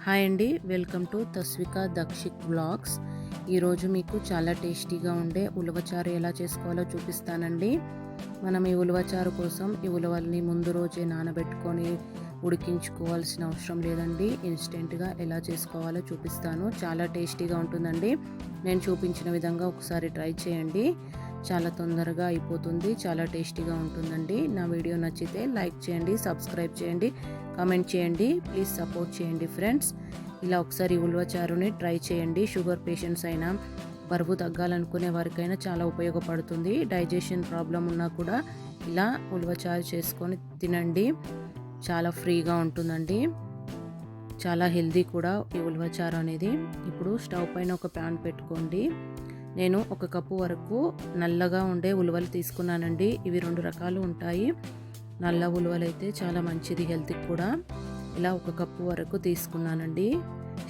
Hi అండి, welcome to Tasvika Dakshik vlogs. ఈరోజు మీకు చాలా టేస్టీగా ఉండే ఉలవచారు ఎలా చేసుకోవాలో చూపిస్తానండి. మనం ఈ ఉలవచారు కోసం ఈ ఉలవల్ని ముందు రోజే నానబెట్టుకొని ఉడికించుకోవాల్సిన అవసరం లేదండి. ఇన్స్టెంట్గా ఎలా చేసుకోవాలో చూపిస్తాను. చాలా టేస్టీగా ఉంటుందండి. నేను చూపించిన విధంగా ఒకసారి ట్రై చేయండి. చాలా తొందరగా అయిపోతుంది, చాలా టేస్టీగా ఉంటుందండి. నా వీడియో నచ్చితే లైక్ చేయండి, సబ్స్క్రైబ్ చేయండి, కామెంట్ చేయండి. ప్లీజ్ సపోర్ట్ చేయండి ఫ్రెండ్స్. ఇలా ఒకసారి ఉలవచారుని ట్రై చేయండి. షుగర్ పేషెంట్స్ అయినా, బరువు తగ్గాలనుకునే వారికైనా చాలా ఉపయోగపడుతుంది. డైజెషన్ ప్రాబ్లం ఉన్నా కూడా ఇలా ఉలవచారు చేసుకొని తినండి. చాలా ఫ్రీగా ఉంటుందండి, చాలా హెల్దీ కూడా ఈ ఉలవచారు అనేది. ఇప్పుడు స్టవ్ పైన ఒక ప్యాన్ పెట్టుకోండి. నేను 1 కప్పు వరకు నల్లగా ఉండే ఉలవలు తీసుకున్నానండి. ఇవి 2 రకాలు ఉంటాయి. నల్ల ఉలవలు అయితే చాలా మంచిది హెల్త్కి కూడా. ఇలా 1 కప్పు వరకు తీసుకున్నానండి.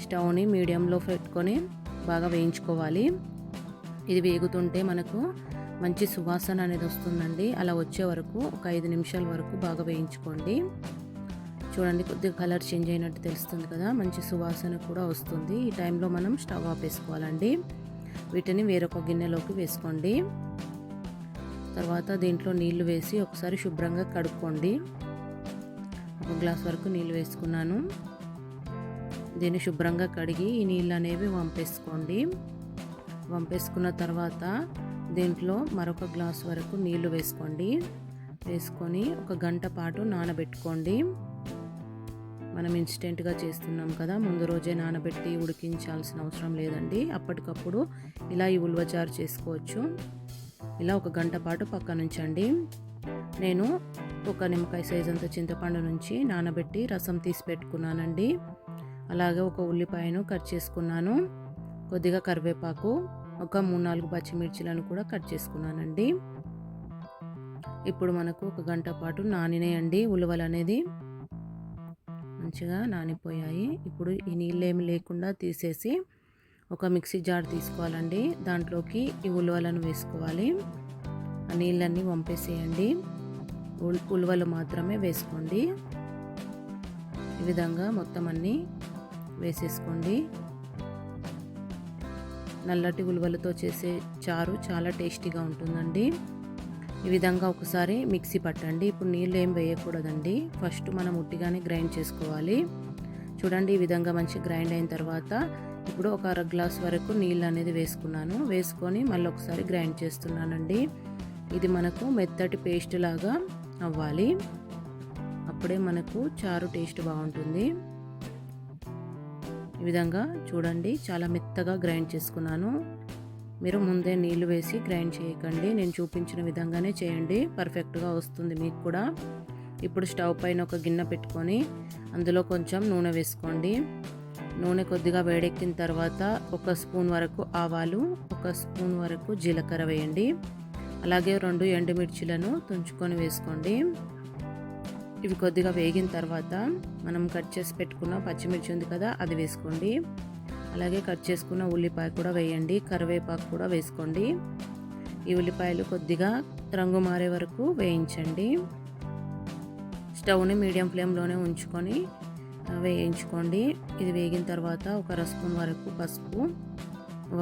స్టవ్ని మీడియంలో పెట్టుకొని బాగా వేయించుకోవాలి. ఇది వేగుతుంటే మనకు మంచి సువాసన అనేది వస్తుందండి. అలా వచ్చే వరకు ఒక 5 నిమిషాల వరకు బాగా వేయించుకోండి. చూడండి, కొద్దిగా కలర్ చేంజ్ అయినట్టు తెలుస్తుంది కదా, మంచి సువాసన కూడా వస్తుంది. ఈ టైంలో మనం స్టవ్ ఆపేసుకోవాలండి. వీటిని వేరొక గిన్నెలోకి వేసుకోండి. తర్వాత దీంట్లో నీళ్లు వేసి ఒకసారి శుభ్రంగా కడుక్కోండి. 1 గ్లాస్ వరకు నీళ్ళు వేసుకున్నాను. దీన్ని శుభ్రంగా కడిగి ఈ నీళ్ళు అనేవి వంపేసుకోండి. వంపేసుకున్న తర్వాత దీంట్లో మరొక గ్లాస్ వరకు నీళ్లు వేసుకోండి. వేసుకొని 1 గంట పాటు నానబెట్టుకోండి. మనం ఇన్స్టెంట్గా చేస్తున్నాం కదా, ముందు రోజే నానబెట్టి ఉడికించాల్సిన అవసరం లేదండి. అప్పటికప్పుడు ఇలా ఈ ఉలవచారు చేసుకోవచ్చు. ఇలా 1 గంట పాటు పక్కనుంచండి. నేను 1 నిమ్మకాయ సైజ్ అంత చింతపండు నుంచి నానబెట్టి రసం తీసి పెట్టుకున్నానండి. అలాగే 1 ఉల్లిపాయను కట్ చేసుకున్నాను. కొద్దిగా కరివేపాకు, ఒక 3-4 పచ్చిమిర్చిలను కూడా కట్ చేసుకున్నానండి. ఇప్పుడు మనకు 1 గంట పాటు నానినాయండి ఉలవలు అనేది. మంచిగా నానిపోయాయి. ఇప్పుడు ఈ నీళ్ళేమి లేకుండా తీసేసి ఒక మిక్సీ జార్ తీసుకోవాలండి. దాంట్లోకి ఈ ఉలవలను వేసుకోవాలి. ఆ నీళ్ళన్నీ వంపేసేయండి. ఉలవలు మాత్రమే వేసుకోండి. ఈ విధంగా మొత్తం అన్నీ వేసేసుకోండి. నల్లటి ఉలవలతో చేసే చారు చాలా టేస్టీగా ఉంటుందండి. ఈ విధంగా ఒకసారి మిక్సీ పట్టండి. ఇప్పుడు నీళ్ళు ఏం వేయకూడదండి. ఫస్ట్ మనం ఉట్టిగానే గ్రైండ్ చేసుకోవాలి. చూడండి, ఈ విధంగా మంచి గ్రైండ్ అయిన తర్వాత ఇప్పుడు ఒక 1/2 గ్లాస్ వరకు నీళ్ళు అనేది వేసుకున్నాను. వేసుకొని మళ్ళీ ఒకసారి గ్రైండ్ చేస్తున్నానండి. ఇది మనకు మెత్తటి పేస్ట్ లాగా అవ్వాలి. అప్పుడే మనకు చారు టేస్ట్ బాగుంటుంది. ఈ విధంగా చూడండి, చాలా మెత్తగా గ్రైండ్ చేసుకున్నాను. మీరు ముందే నీళ్లు వేసి గ్రైండ్ చేయకండి. నేను చూపించిన విధంగానే చేయండి, పర్ఫెక్ట్గా వస్తుంది మీకు కూడా. ఇప్పుడు స్టవ్ పైన ఒక గిన్నె పెట్టుకొని అందులో కొంచెం నూనె వేసుకోండి. నూనె కొద్దిగా వేడెక్కిన తర్వాత 1 స్పూన్ వరకు ఆవాలు, 1 స్పూన్ వరకు జీలకర్ర వేయండి. అలాగే 2 ఎండుమిర్చిలను తుంచుకొని వేసుకోండి. ఇవి కొద్దిగా వేగిన తర్వాత మనం కట్ చేసి పెట్టుకున్న పచ్చిమిర్చి ఉంది కదా, అది వేసుకోండి. అలాగే కట్ చేసుకున్న ఉల్లిపాయ కూడా వేయండి. కరివేపాకు కూడా వేసుకోండి. ఈ ఉల్లిపాయలు కొద్దిగా రంగు మారే వరకు వేయించండి. స్టవ్ని మీడియం ఫ్లేమ్లోనే ఉంచుకొని వేయించుకోండి. ఇది వేగిన తర్వాత ఒక 1/2 స్పూన్ వరకు పసుపు,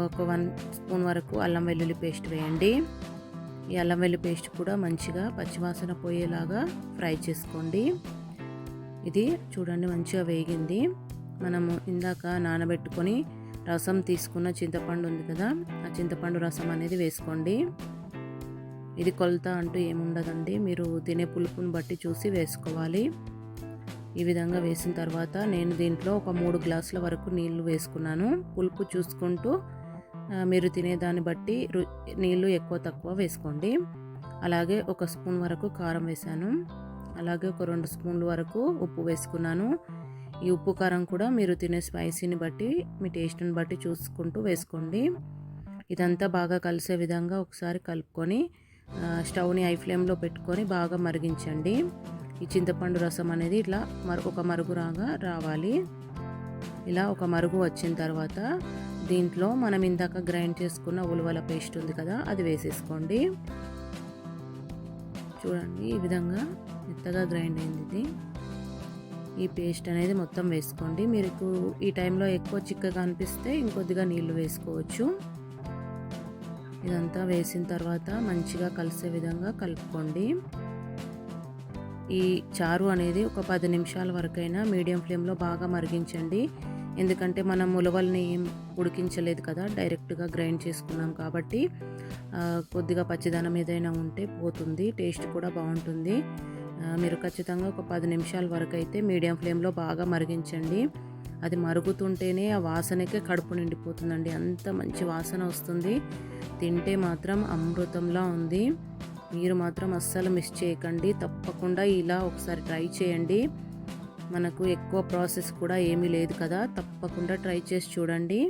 ఒక 1 స్పూన్ వరకు అల్లం వెల్లుల్లి పేస్ట్ వేయండి. ఈ అల్లం వెల్లుల్లి పేస్ట్ కూడా మంచిగా పచ్చివాసన పోయేలాగా ఫ్రై చేసుకోండి. ఇది చూడండి, మంచిగా వేగింది. మనము ఇందాక నానబెట్టుకొని రసం తీసుకున్న చింతపండు ఉంది కదా, ఆ చింతపండు రసం అనేది వేసుకోండి. ఇది కొలత అంటూ ఏముండదండి, మీరు తినే పులుపుని బట్టి చూసి వేసుకోవాలి. ఈ విధంగా వేసిన తర్వాత నేను దీంట్లో ఒక 3 గ్లాసుల వరకు నీళ్లు వేసుకున్నాను. పులుపు చూసుకుంటూ మీరు తినేదాన్ని బట్టి నీళ్లు ఎక్కువ తక్కువ వేసుకోండి. అలాగే 1 స్పూన్ వరకు కారం వేసాను. అలాగే ఒక 2 స్పూన్ల వరకు ఉప్పు వేసుకున్నాను. ఈ ఉప్పు కారం కూడా మీరు తినే స్పైసీని బట్టి, మీ టేస్ట్ని బట్టి చూసుకుంటూ వేసుకోండి. ఇదంతా బాగా కలిసే విధంగా ఒకసారి కలుపుకొని స్టవ్ని హై ఫ్లేమ్లో పెట్టుకొని బాగా మరిగించండి. ఈ చింతపండు రసం అనేది ఇట్లా ఒక మరుగురాగా రావాలి. ఇలా ఒక మరుగు వచ్చిన తర్వాత దీంట్లో మనం ఇందాక గ్రైండ్ చేసుకున్న ఉలవల పేస్ట్ ఉంది కదా, అది వేసేసుకోండి. చూడండి, ఈ విధంగా మెత్తగా గ్రైండ్ అయింది ఇది. ఈ పేస్ట్ అనేది మొత్తం వేసుకోండి. మీకు ఈ టైంలో ఎక్కువ చిక్కగా అనిపిస్తే ఇంకొద్దిగా నీళ్లు వేసుకోవచ్చు. ఇదంతా వేసిన తర్వాత మంచిగా కలిసే విధంగా కలుపుకోండి. ఈ చారు అనేది ఒక 10 నిమిషాల వరకైనా మీడియం ఫ్లేమ్లో బాగా మరిగించండి. ఎందుకంటే మనం ఉలవల్ని ఉడికించలేదు కదా, డైరెక్ట్గా గ్రైండ్ చేసుకున్నాం కాబట్టి కొద్దిగా పచ్చిదనం ఏదైనా ఉంటే పోతుంది, టేస్ట్ కూడా బాగుంటుంది. మీరు ఖచ్చితంగా ఒక 10 నిమిషాల వరకు అయితే మీడియం ఫ్లేమ్లో బాగా మరిగించండి. అది మరుగుతుంటేనే ఆ వాసనకే కడుపు నిండిపోతుందండి, అంత మంచి వాసన వస్తుంది. తింటే మాత్రం అమృతంలా ఉంది. మీరు మాత్రం అస్సలు మిస్ చేయకండి, తప్పకుండా ఇలా ఒకసారి ట్రై చేయండి. మనకు ఎక్కువ ప్రాసెస్ కూడా ఏమీ లేదు కదా, తప్పకుండా ట్రై చేసి చూడండి.